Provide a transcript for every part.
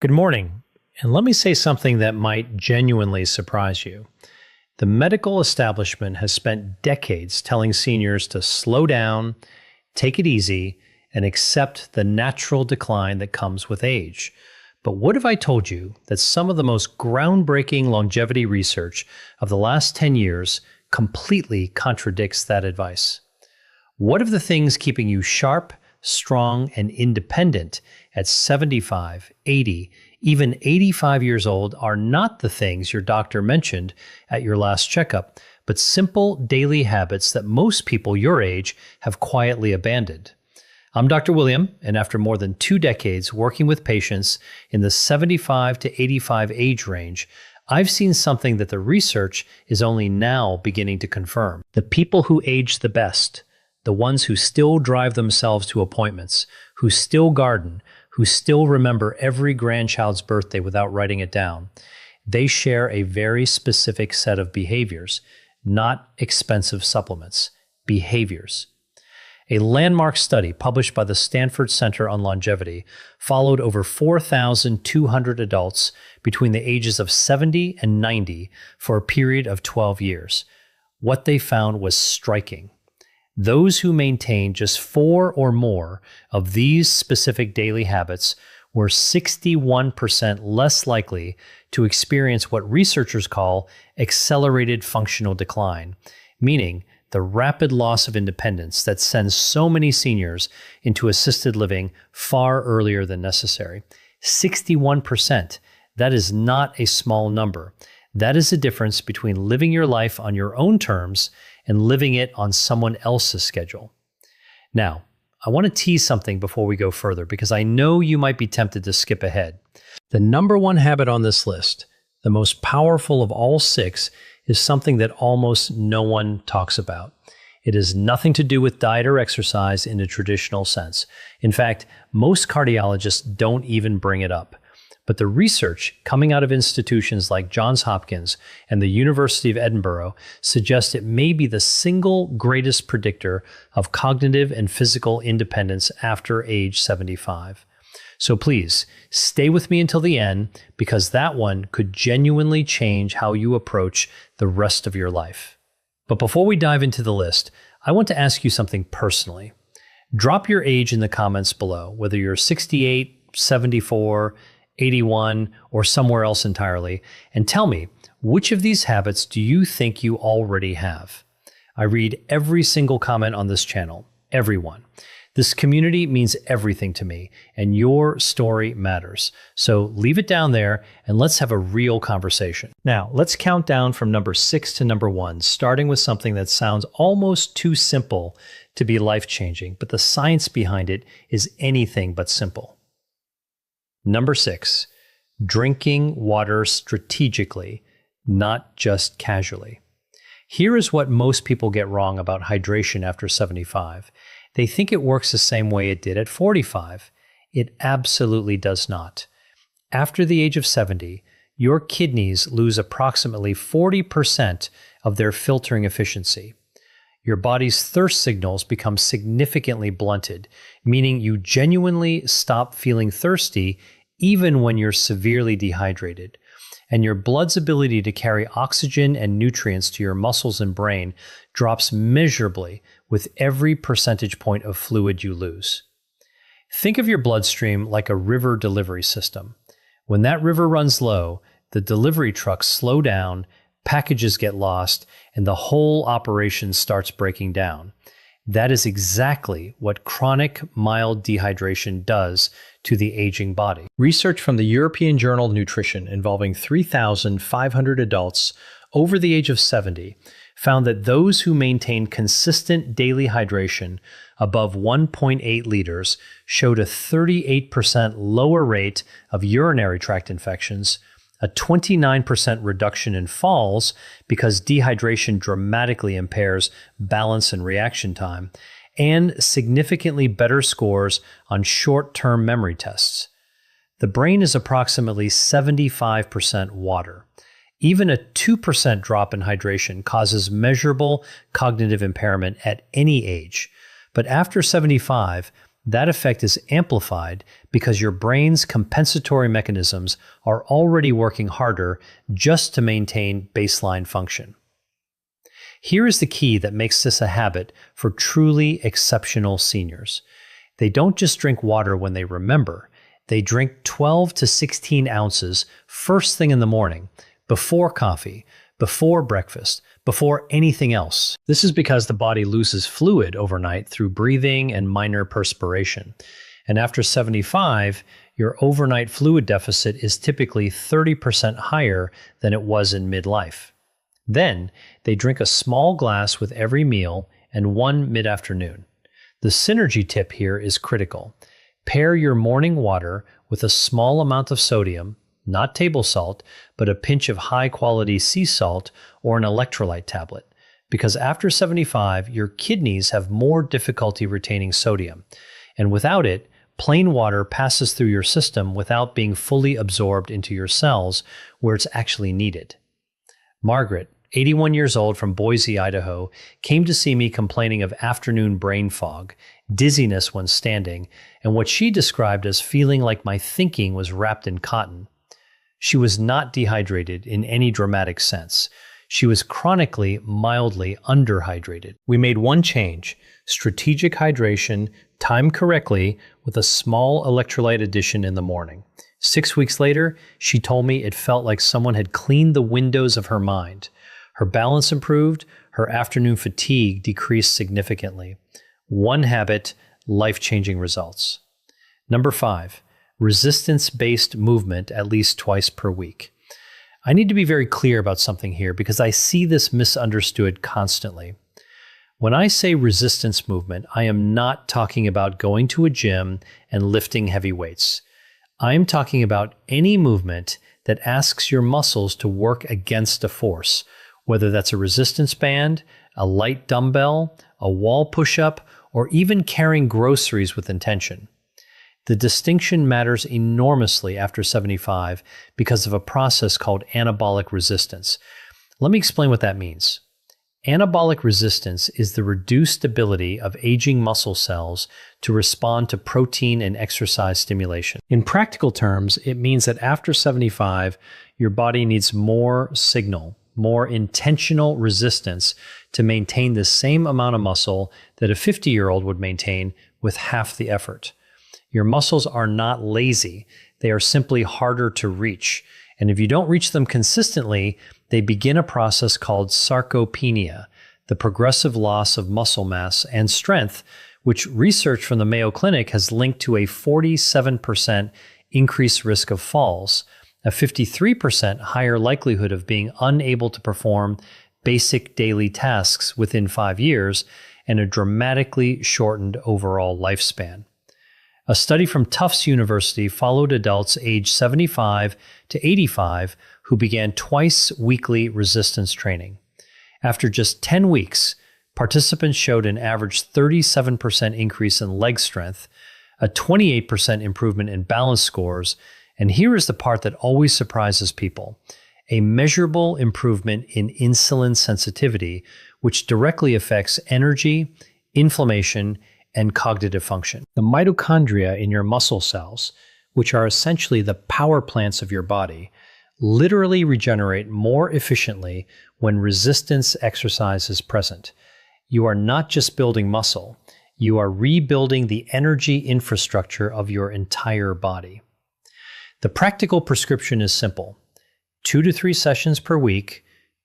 Good morning, and let me say something that might genuinely surprise you. The medical establishment has spent decades telling seniors to slow down, take it easy, and accept the natural decline that comes with age. But what if I told you that some of the most groundbreaking longevity research of the last 10 years completely contradicts that advice? What if the things keeping you sharp, strong, and independent at 75, 80, even 85 years old are not the things your doctor mentioned at your last checkup, but simple daily habits that most people your age have quietly abandoned? I'm Dr. William, and after more than 2 decades working with patients in the 75 to 85 age range, I've seen something that the research is only now beginning to confirm. The people who age the best, the ones who still drive themselves to appointments, who still garden, who still remember every grandchild's birthday without writing it down, they share a very specific set of behaviors, not expensive supplements, behaviors. A landmark study published by the Stanford Center on Longevity followed over 4,200 adults between the ages of 70 and 90 for a period of 12 years. What they found was striking. Those who maintained just 4 or more of these specific daily habits were 61% less likely to experience what researchers call accelerated functional decline, meaning the rapid loss of independence that sends so many seniors into assisted living far earlier than necessary. 61%. That is not a small number. That is the difference between living your life on your own terms and living it on someone else's schedule. Now, I want to tease something before we go further because I know you might be tempted to skip ahead. The number one habit on this list, the most powerful of all 6, is something that almost no one talks about. It has nothing to do with diet or exercise in a traditional sense. In fact, most cardiologists don't even bring it up. But the research coming out of institutions like Johns Hopkins and the University of Edinburgh suggests it may be the single greatest predictor of cognitive and physical independence after age 75. So please, stay with me until the end, because that one could genuinely change how you approach the rest of your life. But before we dive into the list, I want to ask you something personally. Drop your age in the comments below, whether you're 68, 74, 81, or somewhere else entirely, and tell me, which of these habits do you think you already have? I read every single comment on this channel, everyone. This community means everything to me, and your story matters. So leave it down there, and let's have a real conversation. Now, let's count down from number 6 to number 1, starting with something that sounds almost too simple to be life-changing, but the science behind it is anything but simple. Number 6, drinking water strategically, not just casually. Here is what most people get wrong about hydration after 75. They think it works the same way it did at 45. It absolutely does not. After the age of 70, your kidneys lose approximately 40% of their filtering efficiency. Your body's thirst signals become significantly blunted, meaning you genuinely stop feeling thirsty even when you're severely dehydrated. And your blood's ability to carry oxygen and nutrients to your muscles and brain drops measurably with every percentage point of fluid you lose. Think of your bloodstream like a river delivery system. When that river runs low, the delivery trucks slow down, packages get lost, and the whole operation starts breaking down. That is exactly what chronic mild dehydration does to the aging body. Research from the European Journal of Nutrition involving 3,500 adults over the age of 70 found that those who maintained consistent daily hydration above 1.8 liters showed a 38% lower rate of urinary tract infections, a 29% reduction in falls because dehydration dramatically impairs balance and reaction time, and significantly better scores on short-term memory tests. The brain is approximately 75% water. Even a 2% drop in hydration causes measurable cognitive impairment at any age. But after 75, that effect is amplified because your brain's compensatory mechanisms are already working harder just to maintain baseline function. Here is the key that makes this a habit for truly exceptional seniors. They don't just drink water when they remember. They drink 12 to 16 ounces first thing in the morning, before coffee, before breakfast, before anything else. This is because the body loses fluid overnight through breathing and minor perspiration. And after 75, your overnight fluid deficit is typically 30% higher than it was in midlife. Then, they drink a small glass with every meal and one mid-afternoon. The synergy tip here is critical. Pair your morning water with a small amount of sodium, not table salt, but a pinch of high-quality sea salt or an electrolyte tablet. Because after 75, your kidneys have more difficulty retaining sodium. And without it, plain water passes through your system without being fully absorbed into your cells where it's actually needed. Margaret, 81 years old from Boise, Idaho, came to see me complaining of afternoon brain fog, dizziness when standing, and what she described as feeling like my thinking was wrapped in cotton. She was not dehydrated in any dramatic sense. She was chronically, mildly underhydrated. We made one change: strategic hydration, timed correctly, with a small electrolyte addition in the morning. 6 weeks later, she told me it felt like someone had cleaned the windows of her mind. Her balance improved, her afternoon fatigue decreased significantly. One habit, life-changing results. Number 5, resistance-based movement at least twice per week. I need to be very clear about something here because I see this misunderstood constantly. When I say resistance movement, I am not talking about going to a gym and lifting heavy weights. I am talking about any movement that asks your muscles to work against a force, whether that's a resistance band, a light dumbbell, a wall push-up, or even carrying groceries with intention. The distinction matters enormously after 75 because of a process called anabolic resistance. Let me explain what that means. Anabolic resistance is the reduced ability of aging muscle cells to respond to protein and exercise stimulation. In practical terms, it means that after 75, your body needs more signal, more intentional resistance to maintain the same amount of muscle that a 50-year-old would maintain with half the effort. Your muscles are not lazy. They are simply harder to reach. And if you don't reach them consistently, they begin a process called sarcopenia, the progressive loss of muscle mass and strength, which research from the Mayo Clinic has linked to a 47% increased risk of falls, a 53% higher likelihood of being unable to perform basic daily tasks within 5 years, and a dramatically shortened overall lifespan. A study from Tufts University followed adults aged 75 to 85 who began twice weekly resistance training. After just 10 weeks, participants showed an average 37% increase in leg strength, a 28% improvement in balance scores, and here is the part that always surprises people: a measurable improvement in insulin sensitivity, which directly affects energy, inflammation, and cognitive function. The mitochondria in your muscle cells, which are essentially the power plants of your body, literally regenerate more efficiently when resistance exercise is present. You are not just building muscle, you are rebuilding the energy infrastructure of your entire body. The practical prescription is simple: 2 to 3 sessions per week,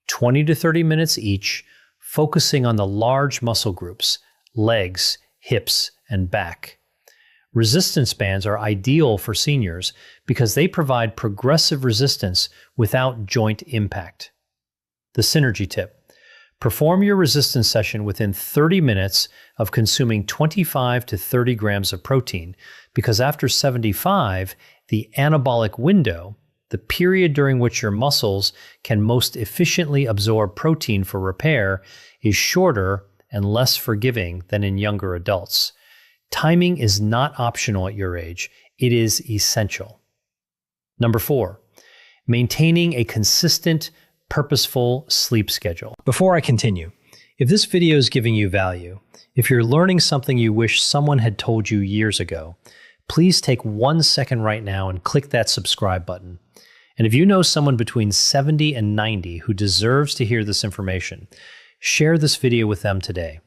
20 to 30 minutes each, focusing on the large muscle groups, legs, hips, and back. Resistance bands are ideal for seniors because they provide progressive resistance without joint impact. The synergy tip: perform your resistance session within 30 minutes of consuming 25 to 30 grams of protein, because after 75, the anabolic window, the period during which your muscles can most efficiently absorb protein for repair, is shorter and less forgiving than in younger adults. Timing is not optional at your age. It is essential. Number 4, maintaining a consistent, purposeful sleep schedule. Before I continue, If this video is giving you value, if you're learning something you wish someone had told you years ago, please take 1 second right now and click that subscribe button. And if you know someone between 70 and 90 who deserves to hear this information, share this video with them today.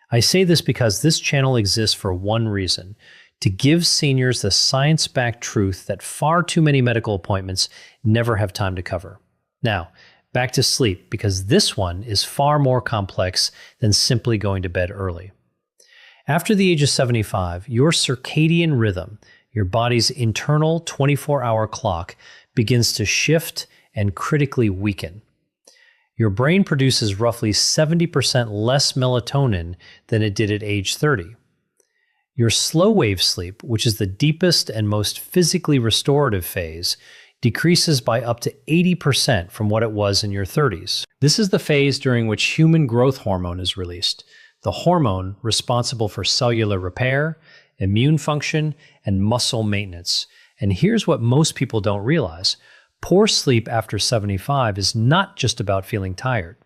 I say this because this channel exists for one reason: to give seniors the science-backed truth that far too many medical appointments never have time to cover. Now, back to sleep, because this one is far more complex than simply going to bed early. After the age of 75, your circadian rhythm, your body's internal 24-hour clock, begins to shift and critically weaken. Your brain produces roughly 70% less melatonin than it did at age 30. Your slow wave sleep, which is the deepest and most physically restorative phase, decreases by up to 80% from what it was in your 30s. This is the phase during which human growth hormone is released, the hormone responsible for cellular repair, immune function, and muscle maintenance. And here's what most people don't realize: poor sleep after 75 is not just about feeling tired.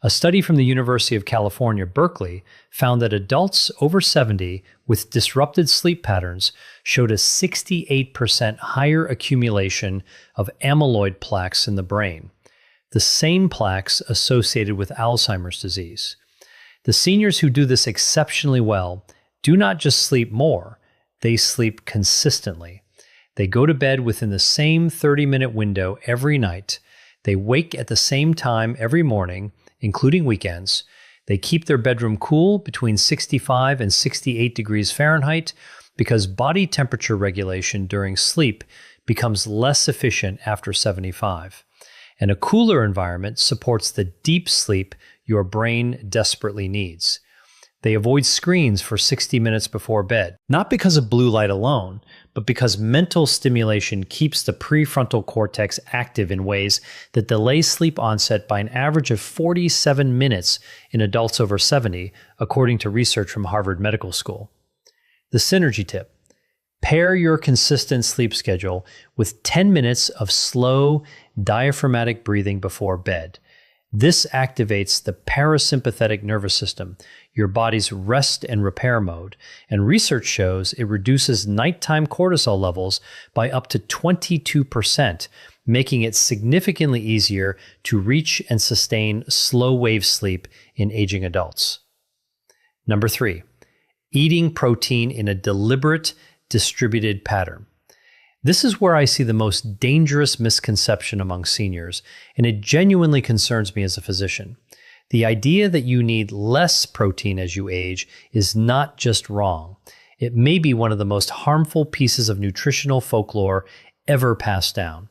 A study from the University of California, Berkeley, found that adults over 70 with disrupted sleep patterns showed a 68% higher accumulation of amyloid plaques in the brain, the same plaques associated with Alzheimer's disease. The seniors who do this exceptionally well do not just sleep more, they sleep consistently. They go to bed within the same 30-minute window every night. They wake at the same time every morning, including weekends. They keep their bedroom cool between 65 and 68 degrees Fahrenheit because body temperature regulation during sleep becomes less efficient after 75. And a cooler environment supports the deep sleep your brain desperately needs. They avoid screens for 60 minutes before bed, not because of blue light alone, but because mental stimulation keeps the prefrontal cortex active in ways that delay sleep onset by an average of 47 minutes in adults over 70, according to research from Harvard Medical School. The synergy tip: pair your consistent sleep schedule with 10 minutes of slow, diaphragmatic breathing before bed. This activates the parasympathetic nervous system, your body's rest and repair mode, and research shows it reduces nighttime cortisol levels by up to 22%, making it significantly easier to reach and sustain slow-wave sleep in aging adults. Number 3, eating protein in a deliberate, distributed pattern. This is where I see the most dangerous misconception among seniors, and it genuinely concerns me as a physician. The idea that you need less protein as you age is not just wrong. It may be one of the most harmful pieces of nutritional folklore ever passed down.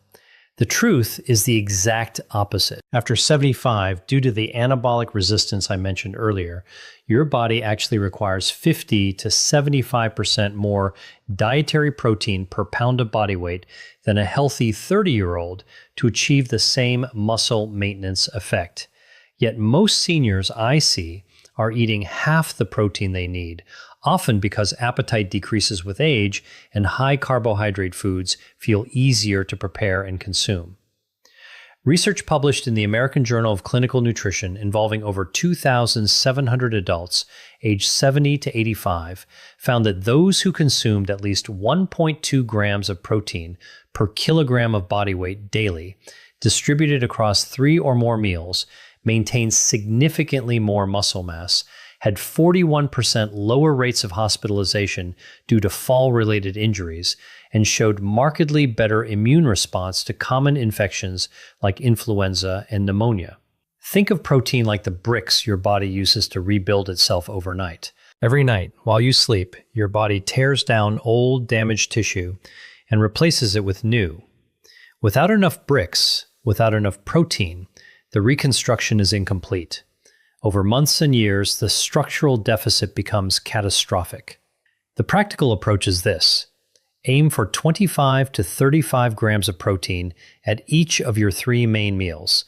The truth is the exact opposite. After 75, due to the anabolic resistance I mentioned earlier, your body actually requires 50 to 75% more dietary protein per pound of body weight than a healthy 30-year-old to achieve the same muscle maintenance effect. Yet most seniors I see are eating half the protein they need, often because appetite decreases with age and high carbohydrate foods feel easier to prepare and consume. Research published in the American Journal of Clinical Nutrition involving over 2,700 adults aged 70 to 85 found that those who consumed at least 1.2 grams of protein per kilogram of body weight daily, distributed across 3 or more meals, maintained significantly more muscle mass, had 41% lower rates of hospitalization due to fall-related injuries, and showed markedly better immune response to common infections like influenza and pneumonia. Think of protein like the bricks your body uses to rebuild itself overnight. Every night, while you sleep, your body tears down old, damaged tissue and replaces it with new. Without enough bricks, without enough protein, the reconstruction is incomplete. Over months and years, the structural deficit becomes catastrophic. The practical approach is this: aim for 25 to 35 grams of protein at each of your 3 main meals.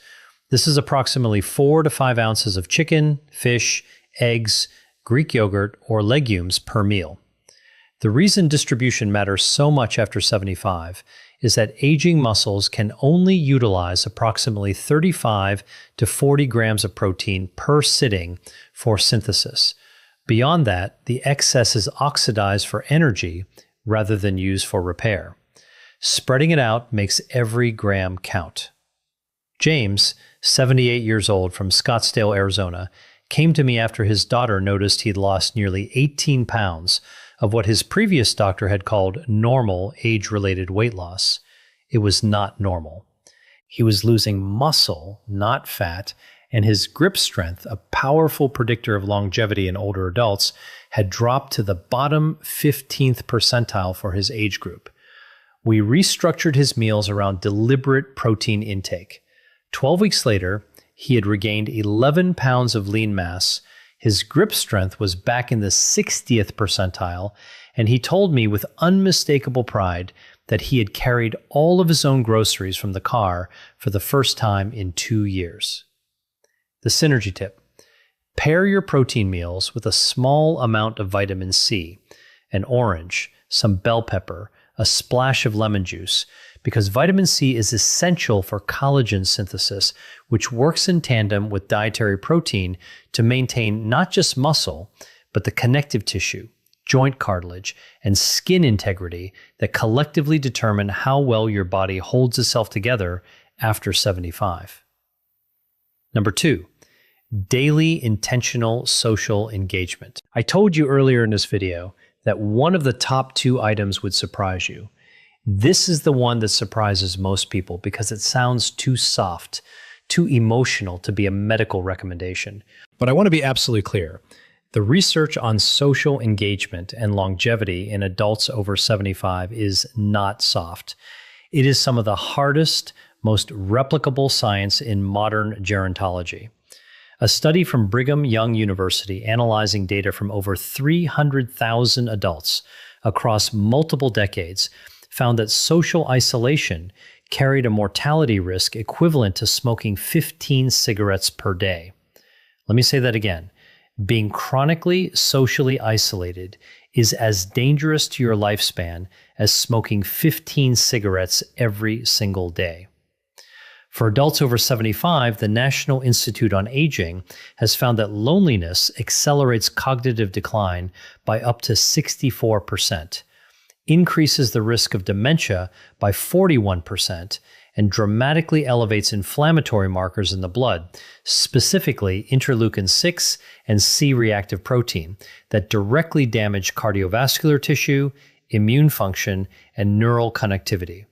This is approximately 4 to 5 ounces of chicken, fish, eggs, Greek yogurt, or legumes per meal. The reason distribution matters so much after 75 is that aging muscles can only utilize approximately 35 to 40 grams of protein per sitting for synthesis. Beyond that, the excess is oxidized for energy rather than used for repair. Spreading it out makes every gram count. James, 78 years old from Scottsdale, Arizona, came to me after his daughter noticed he'd lost nearly 18 pounds of what his previous doctor had called normal age-related weight loss. It was not normal. He was losing muscle, not fat, and his grip strength, a powerful predictor of longevity in older adults, had dropped to the bottom 15th percentile for his age group. We restructured his meals around deliberate protein intake. 12 weeks later, he had regained 11 pounds of lean mass. His grip strength was back in the 60th percentile, and he told me with unmistakable pride that he had carried all of his own groceries from the car for the first time in 2 years. The synergy tip: pair your protein meals with a small amount of vitamin C, an orange, some bell pepper, a splash of lemon juice, because vitamin C is essential for collagen synthesis, which works in tandem with dietary protein to maintain not just muscle, but the connective tissue, joint cartilage, and skin integrity that collectively determine how well your body holds itself together after 75. Number 2, daily intentional social engagement. I told you earlier in this video that one of the top 2 items would surprise you. This is the one that surprises most people because it sounds too soft, too emotional to be a medical recommendation. But I want to be absolutely clear. The research on social engagement and longevity in adults over 75 is not soft. It is some of the hardest, most replicable science in modern gerontology. A study from Brigham Young University analyzing data from over 300,000 adults across multiple decades found that social isolation carried a mortality risk equivalent to smoking 15 cigarettes per day. Let me say that again. Being chronically socially isolated is as dangerous to your lifespan as smoking 15 cigarettes every single day. For adults over 75, the National Institute on Aging has found that loneliness accelerates cognitive decline by up to 64%, increases the risk of dementia by 41%, and dramatically elevates inflammatory markers in the blood, specifically interleukin-6 and C-reactive protein, that directly damage cardiovascular tissue, immune function, and neural connectivity.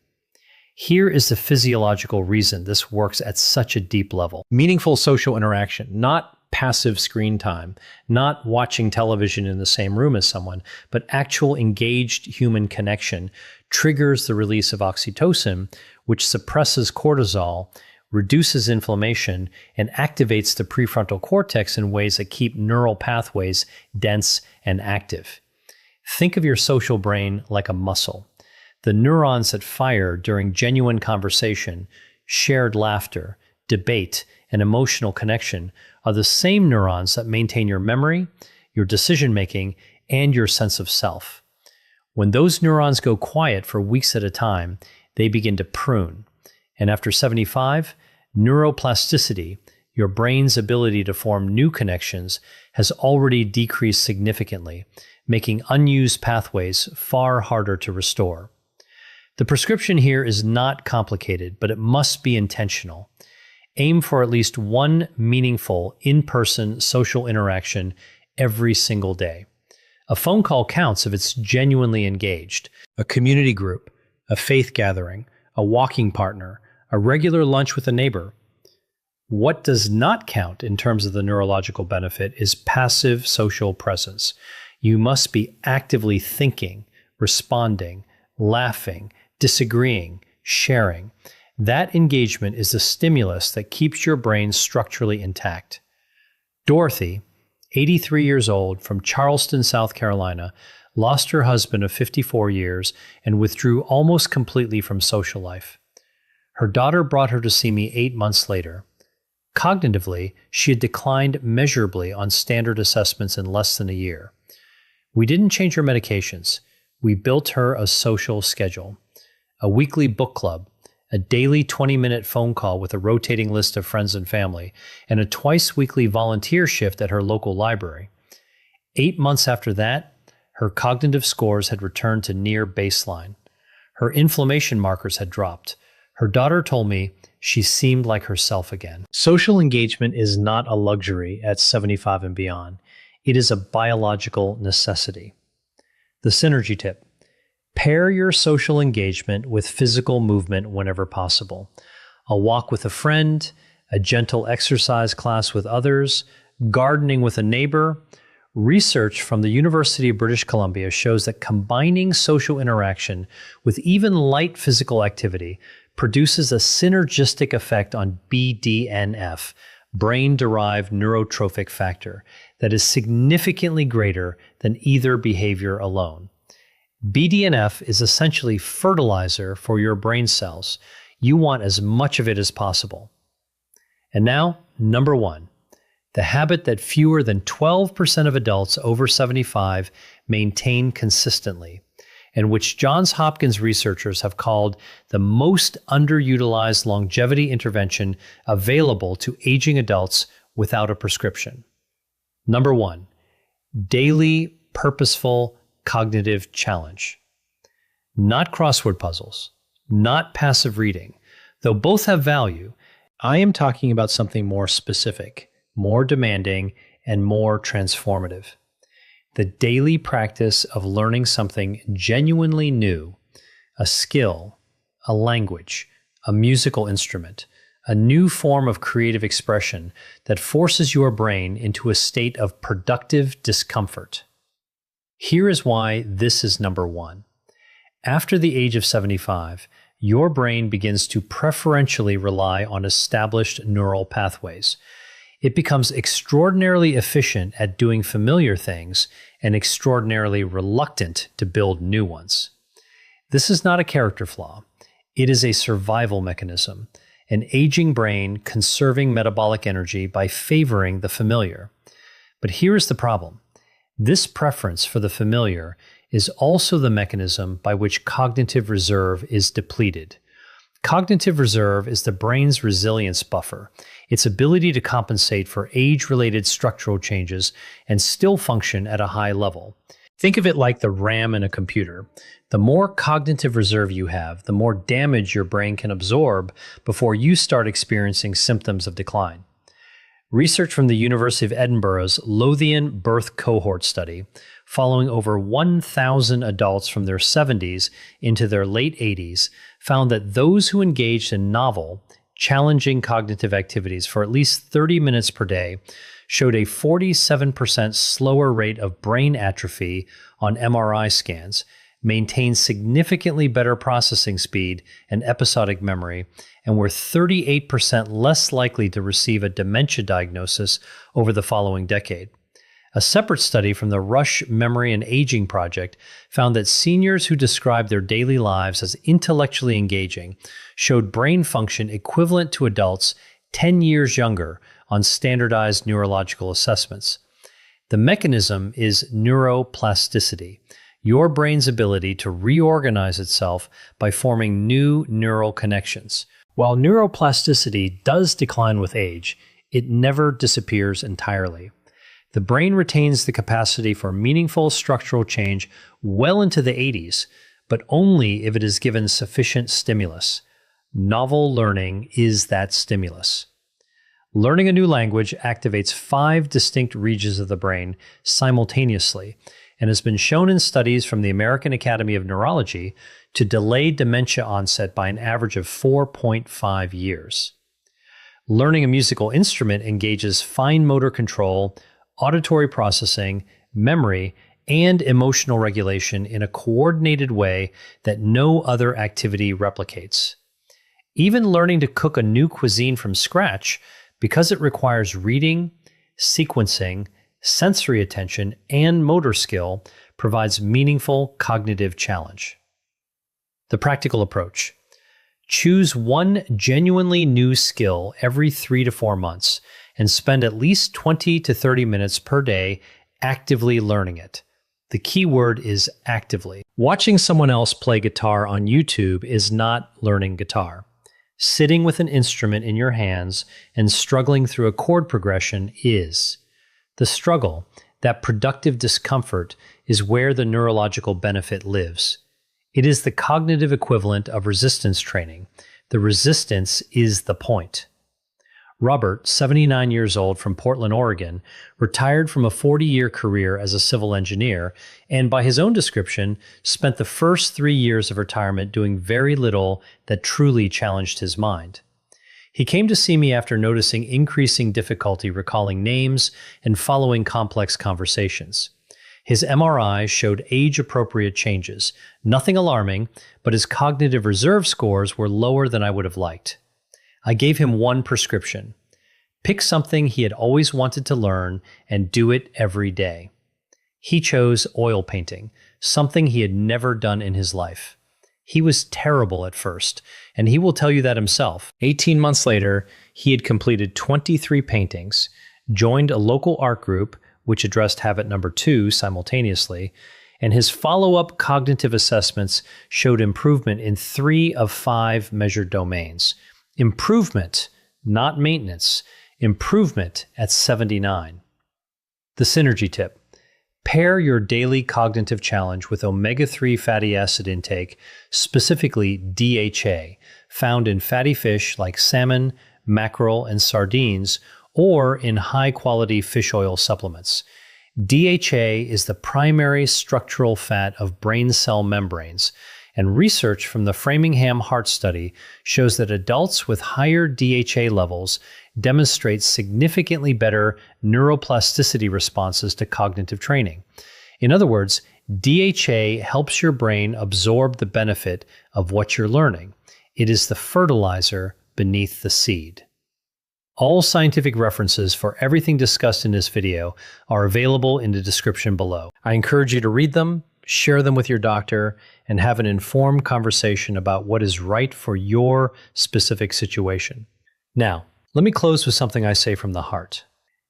Here is the physiological reason this works at such a deep level. Meaningful social interaction, not passive screen time, not watching television in the same room as someone, but actual engaged human connection triggers the release of oxytocin, which suppresses cortisol, reduces inflammation, and activates the prefrontal cortex in ways that keep neural pathways dense and active. Think of your social brain like a muscle. The neurons that fire during genuine conversation, shared laughter, debate, and emotional connection are the same neurons that maintain your memory, your decision-making, and your sense of self. When those neurons go quiet for weeks at a time, they begin to prune. And after 75, neuroplasticity, your brain's ability to form new connections, has already decreased significantly, making unused pathways far harder to restore. The prescription here is not complicated, but it must be intentional. Aim for at least one meaningful in-person social interaction every single day. A phone call counts if it's genuinely engaged. A community group, a faith gathering, a walking partner, a regular lunch with a neighbor. What does not count in terms of the neurological benefit is passive social presence. You must be actively thinking, responding, laughing, disagreeing, sharing. That engagement is the stimulus that keeps your brain structurally intact. Dorothy, 83 years old, from Charleston, South Carolina, lost her husband of 54 years and withdrew almost completely from social life. Her daughter brought her to see me 8 months later. Cognitively, she had declined measurably on standard assessments in less than a year. We didn't change her medications. We built her a social schedule. a weekly book club, a daily 20-minute phone call with a rotating list of friends and family, and a twice-weekly volunteer shift at her local library. 8 months after that, her cognitive scores had returned to near baseline. Her inflammation markers had dropped. Her daughter told me she seemed like herself again. Social engagement is not a luxury at 75 and beyond. It is a biological necessity. The synergy tip: pair your social engagement with physical movement whenever possible. A walk with a friend, a gentle exercise class with others, gardening with a neighbor. Research from the University of British Columbia shows that combining social interaction with even light physical activity produces a synergistic effect on BDNF, brain-derived neurotrophic factor, that is significantly greater than either behavior alone. BDNF is essentially fertilizer for your brain cells. You want as much of it as possible. And now, number 1. The habit that fewer than 12% of adults over 75 maintain consistently, and which Johns Hopkins researchers have called the most underutilized longevity intervention available to aging adults without a prescription. Number 1, daily purposeful cognitive challenge. Not crossword puzzles, not passive reading. Though both have value, I am talking about something more specific, more demanding, and more transformative. The daily practice of learning something genuinely new, a skill, a language, a musical instrument, a new form of creative expression that forces your brain into a state of productive discomfort. Here is why this is number 1. After the age of 75, your brain begins to preferentially rely on established neural pathways. It becomes extraordinarily efficient at doing familiar things and extraordinarily reluctant to build new ones. This is not a character flaw. It is a survival mechanism, an aging brain conserving metabolic energy by favoring the familiar. But here is the problem. This preference for the familiar is also the mechanism by which cognitive reserve is depleted. Cognitive reserve is the brain's resilience buffer, its ability to compensate for age-related structural changes and still function at a high level. Think of it like the RAM in a computer. The more cognitive reserve you have, the more damage your brain can absorb before you start experiencing symptoms of decline. Research from the University of Edinburgh's Lothian Birth Cohort study, following over 1,000 adults from their 70s into their late 80s, found that those who engaged in novel, challenging cognitive activities for at least 30 minutes per day showed a 47% slower rate of brain atrophy on MRI scans, maintained significantly better processing speed and episodic memory, and were 38% less likely to receive a dementia diagnosis over the following decade. A separate study from the Rush Memory and Aging Project found that seniors who described their daily lives as intellectually engaging showed brain function equivalent to adults 10 years younger on standardized neurological assessments. The mechanism is neuroplasticity, your brain's ability to reorganize itself by forming new neural connections. While neuroplasticity does decline with age, it never disappears entirely. The brain retains the capacity for meaningful structural change well into the 80s, but only if it is given sufficient stimulus. Novel learning is that stimulus. Learning a new language activates 5 distinct regions of the brain simultaneously and has been shown in studies from the American Academy of Neurology to delay dementia onset by an average of 4.5 years. Learning a musical instrument engages fine motor control, auditory processing, memory, and emotional regulation in a coordinated way that no other activity replicates. Even learning to cook a new cuisine from scratch, because it requires reading, sequencing, sensory attention, and motor skill, provides meaningful cognitive challenge. The practical approach. Choose one genuinely new skill every 3 to 4 months and spend at least 20 to 30 minutes per day actively learning it. The key word is actively. Watching someone else play guitar on YouTube is not learning guitar. Sitting with an instrument in your hands and struggling through a chord progression is. The struggle, that productive discomfort, is where the neurological benefit lives. It is the cognitive equivalent of resistance training. The resistance is the point. Robert, 79 years old from Portland, Oregon, retired from a 40-year career as a civil engineer and, by his own description, spent the first 3 years of retirement doing very little that truly challenged his mind. He came to see me after noticing increasing difficulty recalling names and following complex conversations. His MRI showed age-appropriate changes, nothing alarming, but his cognitive reserve scores were lower than I would have liked. I gave him one prescription. Pick something he had always wanted to learn and do it every day. He chose oil painting, something he had never done in his life. He was terrible at first, and he will tell you that himself. 18 months later, he had completed 23 paintings, joined a local art group, which addressed habit number 2 simultaneously, and his follow-up cognitive assessments showed improvement in 3 of 5 measured domains. Improvement, not maintenance. Improvement at 79. The synergy tip. Pair your daily cognitive challenge with omega-3 fatty acid intake, specifically DHA, found in fatty fish like salmon, mackerel, and sardines, or in high-quality fish oil supplements. DHA is the primary structural fat of brain cell membranes, and research from the Framingham Heart Study shows that adults with higher DHA levels demonstrate significantly better neuroplasticity responses to cognitive training. In other words, DHA helps your brain absorb the benefit of what you're learning. It is the fertilizer beneath the seed. All scientific references for everything discussed in this video are available in the description below. I encourage you to read them, share them with your doctor, and have an informed conversation about what is right for your specific situation. Now, let me close with something I say from the heart.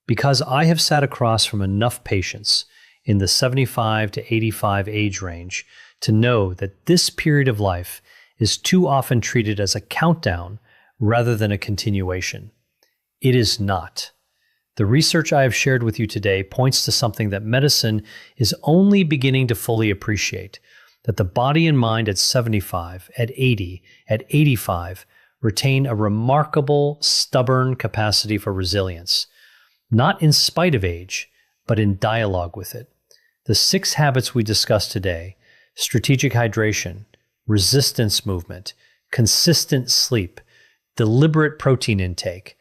Because I have sat across from enough patients in the 75 to 85 age range to know that this period of life is too often treated as a countdown rather than a continuation. It is not. The research I have shared with you today points to something that medicine is only beginning to fully appreciate, that the body and mind at 75, at 80, at 85 retain a remarkable, stubborn capacity for resilience, not in spite of age, but in dialogue with it. The 6 habits we discussed today, strategic hydration, resistance movement, consistent sleep, deliberate protein intake,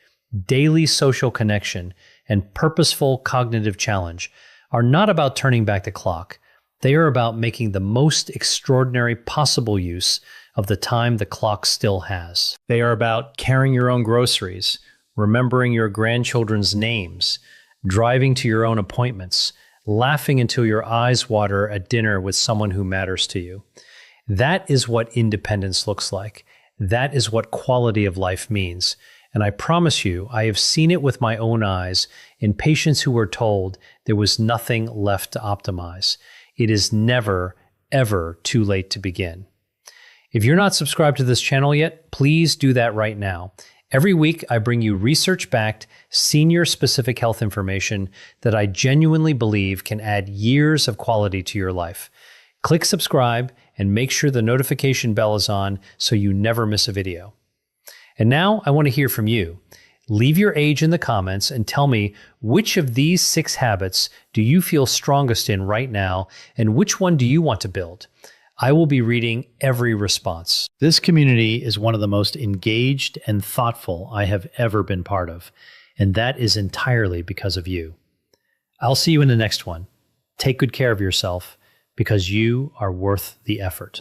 daily social connection, and purposeful cognitive challenge, are not about turning back the clock. They are about making the most extraordinary possible use of the time the clock still has. They are about carrying your own groceries, remembering your grandchildren's names, driving to your own appointments, laughing until your eyes water at dinner with someone who matters to you. That is what independence looks like. That is what quality of life means. And I promise you, I have seen it with my own eyes in patients who were told there was nothing left to optimize. It is never, ever too late to begin. If you're not subscribed to this channel yet, please do that right now. Every week, I bring you research-backed, senior-specific health information that I genuinely believe can add years of quality to your life. Click subscribe and make sure the notification bell is on so you never miss a video. And now I want to hear from you. Leave your age in the comments and tell me which of these 6 habits do you feel strongest in right now and which one do you want to build? I will be reading every response. This community is one of the most engaged and thoughtful I have ever been part of, and that is entirely because of you. I'll see you in the next one. Take good care of yourself because you are worth the effort.